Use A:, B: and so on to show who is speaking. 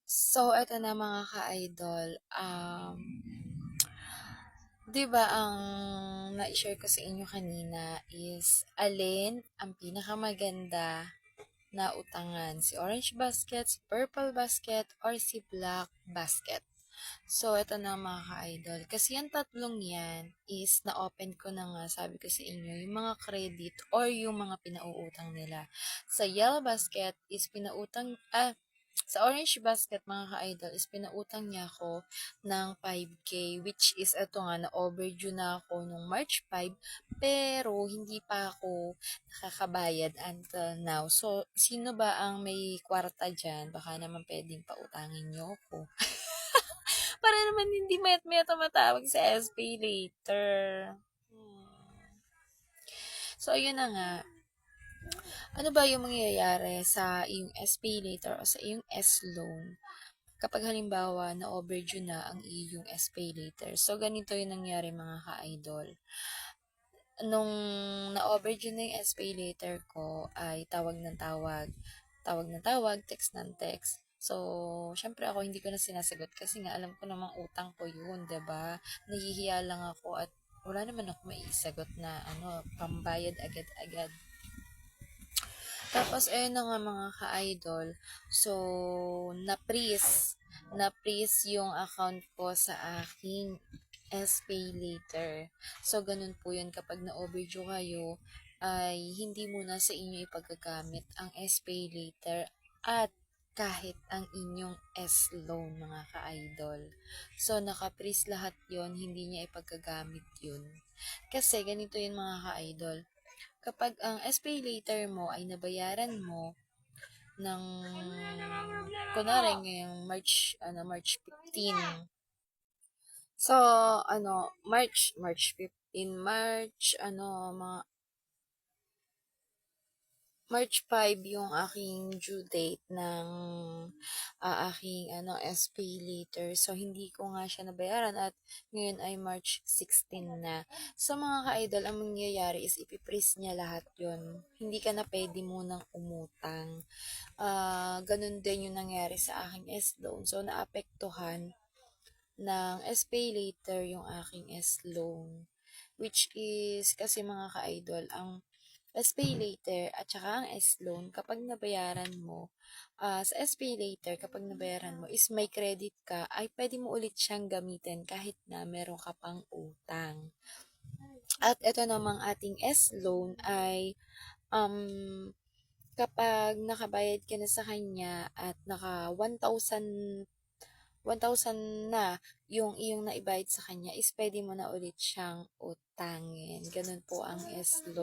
A: So, eto na mga ka-idol, 'di ba ang na-share ko sa inyo kanina is alin ang pinakamaganda na utangan, si orange basket, si purple basket, or si black basket? So, eto na mga ka-idol. Kasi yung tatlong yan is na-open ko na nga, sabi ko sa inyo, yung mga credit or yung mga pinauutang nila. Sa yellow basket is sa orange basket mga ka-idol is pinautang niya ako ng 5K, which is eto nga na overdue na ako nung March 5 pero hindi pa ako nakakabayad until now. So, sino ba ang may kwarta dyan? Baka naman pwedeng pautangin niyo ako. Para naman hindi mayat-maya tumatawag sa SPay later. So, ayun na nga. Ano ba yung mangyayari sa iyong SPay later o sa iyong S-loan kapag halimbawa na overdue na ang iyong SPay later? So, ganito yung nangyari mga ka-idol. Nung na-overdue na yung SPay later ko, ay tawag ng tawag, text ng text. So, syempre ako hindi ko na sinasagot kasi nga alam ko namang utang ko yun, 'di ba? Nahihiya lang ako at wala naman ako maisagot na pambayad agad-agad. Tapos ayun na nga mga ka-idol. So, na-freeze yung account ko sa aking SPay later. So, ganun po yun kapag na-overdue kayo, ay hindi muna sa inyo ipagagamit ang SPay later at kahit ang inyong S-loan mga ka-idol. So, naka-freeze lahat yon, hindi niya ipagagamit yun. Kasi ganito yun mga ka-idol. Kapag ang SPay later mo ay nabayaran mo ng kunwari ngayong March 15. So, March 15, mga March 5 yung aking due date ng aking SPay later. So, hindi ko nga siya nabayaran at ngayon ay March 16 na. So, mga ka-idol, ang mangyayari is ipiprease niya lahat yon. Hindi ka na pwede munang umutang. Ganun din yung nangyari sa aking S-loan. So, naapektuhan ng SPay later yung aking S-loan. Which is, kasi mga ka-idol, ang SPay later at saka ang S-loan, kapag nabayaran mo, sa SPay later, kapag nabayaran mo, is may credit ka, ay pwede mo ulit siyang gamitin kahit na meron ka pang utang. At ito namang ating S-loan ay, um, kapag nakabayad ka na sa kanya at naka 1,000 na yung iyong naibayad sa kanya is pwede mo na ulit siyang utangin. Ganun po ang S-loan.